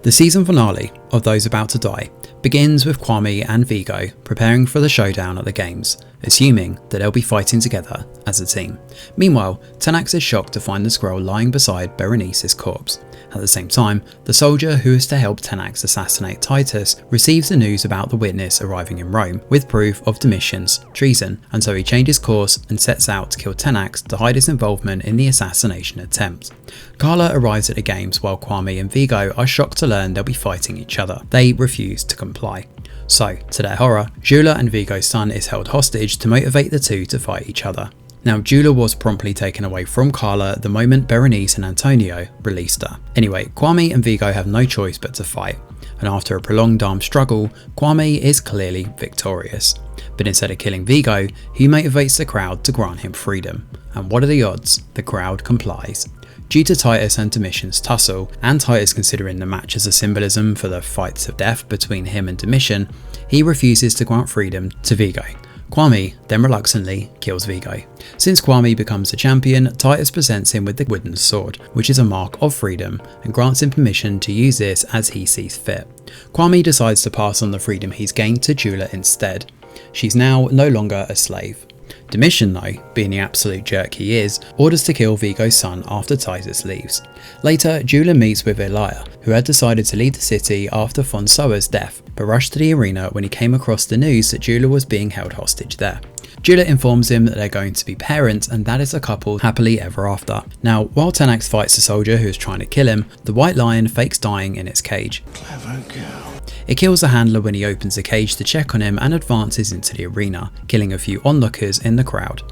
The season finale of Those About to Die begins with Kwame and Vigo preparing for the showdown at the games, assuming that they'll be fighting together as a team. Meanwhile, Tenax is shocked to find the Skrull lying beside Berenice's corpse. At the same time, the soldier who is to help Tenax assassinate Titus receives the news about the witness arriving in Rome with proof of Domitian's treason, and so he changes course and sets out to kill Tenax to hide his involvement in the assassination attempt. Carla arrives at the games while Kwame and Vigo are shocked to learn they'll be fighting each other. They refuse to comply. So, to their horror, Jula and Vigo's son is held hostage to motivate the two to fight each other. Now, Jula was promptly taken away from Carla the moment Berenice and Antonio released her. Anyway, Kwame and Vigo have no choice but to fight, and after a prolonged armed struggle, Kwame is clearly victorious. But instead of killing Vigo, he motivates the crowd to grant him freedom. And what are the odds? The crowd complies. Due to Titus and Domitian's tussle, and Titus considering the match as a symbolism for the fights of death between him and Domitian, he refuses to grant freedom to Vigo. Kwame then reluctantly kills Vigo. Since Kwame becomes the champion, Titus presents him with the wooden sword, which is a mark of freedom, and grants him permission to use this as he sees fit. Kwame decides to pass on the freedom he's gained to Jula instead. She's now no longer a slave. Domitian, though, being the absolute jerk he is, orders to kill Vigo's son after Titus leaves. Later, Jula meets with Elia, who had decided to leave the city after Fonsoa's death, but rushed to the arena when he came across the news that Jula was being held hostage there. Jula informs him that they're going to be parents and that is a couple happily ever after. Now, while Tenax fights the soldier who is trying to kill him, the white lion fakes dying in its cage. Clever girl. It kills the handler when he opens the cage to check on him and advances into the arena, killing a few onlookers in the crowd.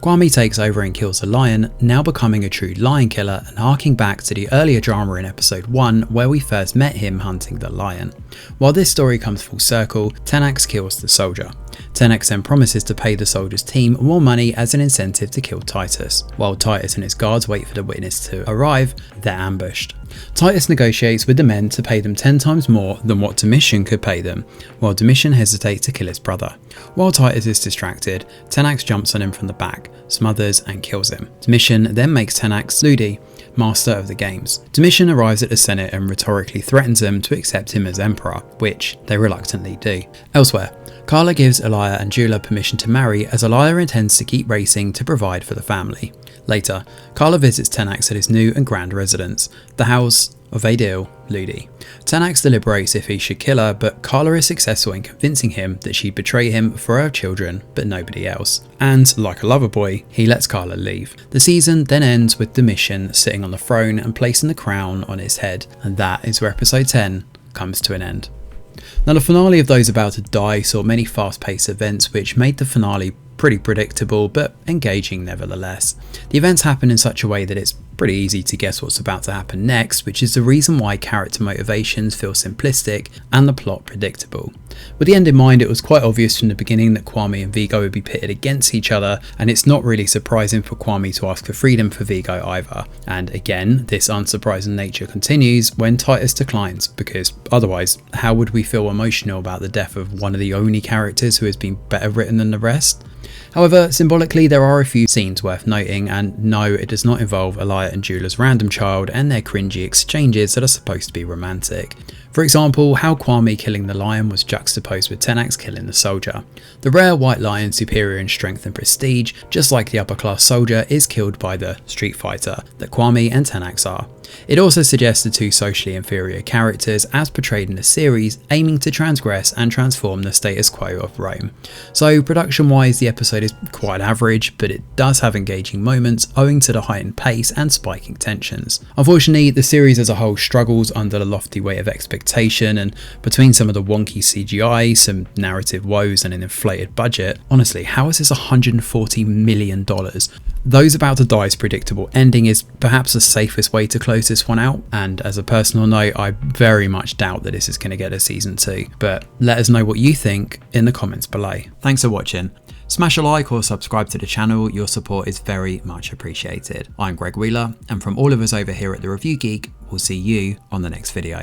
Kwame takes over and kills the lion, now becoming a true lion killer and harking back to the earlier drama in episode 1 where we first met him hunting the lion. While this story comes full circle, Tenax kills the soldier. Tenax then promises to pay the soldier's team more money as an incentive to kill Titus. While Titus and his guards wait for the witness to arrive, they're ambushed. Titus negotiates with the men to pay them 10 times more than what Domitian could pay them, while Domitian hesitates to kill his brother. While Titus is distracted, Tenax jumps on him from the back, smothers and kills him. Domitian then makes Tenax Ludi, master of the games. Domitian arrives at the Senate and rhetorically threatens them to accept him as emperor, which they reluctantly do. Elsewhere, Carla gives Elia and Jula permission to marry as Elia intends to keep racing to provide for the family. Later, Carla visits Tenax at his new and grand residence, the house of Adil Ludi. Tenax deliberates if he should kill her, but Carla is successful in convincing him that she'd betray him for her children, but nobody else. And, like a lover boy, he lets Carla leave. The season then ends with Domitian sitting on the throne and placing the crown on his head, and that is where episode 10 comes to an end. Now, the finale of Those About to Die saw many fast-paced events which made the finale pretty predictable but engaging nevertheless. The events happen in such a way that it's pretty easy to guess what's about to happen next, which is the reason why character motivations feel simplistic and the plot predictable. With the end in mind, it was quite obvious from the beginning that Kwame and Vigo would be pitted against each other, and it's not really surprising for Kwame to ask for freedom for Vigo either. And again, this unsurprising nature continues when Titus declines, because otherwise, how would we feel emotional about the death of one of the only characters who has been better written than the rest? However, symbolically there are a few scenes worth noting, and no, it does not involve Elia and Jula's random child and their cringy exchanges that are supposed to be romantic. For example, how Kwame killing the lion was juxtaposed with Tenax killing the soldier. The rare white lion, superior in strength and prestige, just like the upper class soldier, is killed by the street fighter that Kwame and Tenax are. It also suggests the two socially inferior characters as portrayed in the series, aiming to transgress and transform the status quo of Rome. So production wise, the episode is quite average, but it does have engaging moments owing to the heightened pace and spiking tensions. Unfortunately, the series as a whole struggles under the lofty weight of expectation, and between some of the wonky CGI, some narrative woes and an inflated budget, honestly, how is this $140 million? Those About to Die's predictable ending is perhaps the safest way to close this one out, and as a personal note, I very much doubt that this is going to get a season 2, but let us know what you think in the comments below. Thanks for watching. Smash a like or subscribe to the channel, your support is very much appreciated. I'm Greg Wheeler, and from all of us over here at The Review Geek, we'll see you on the next video.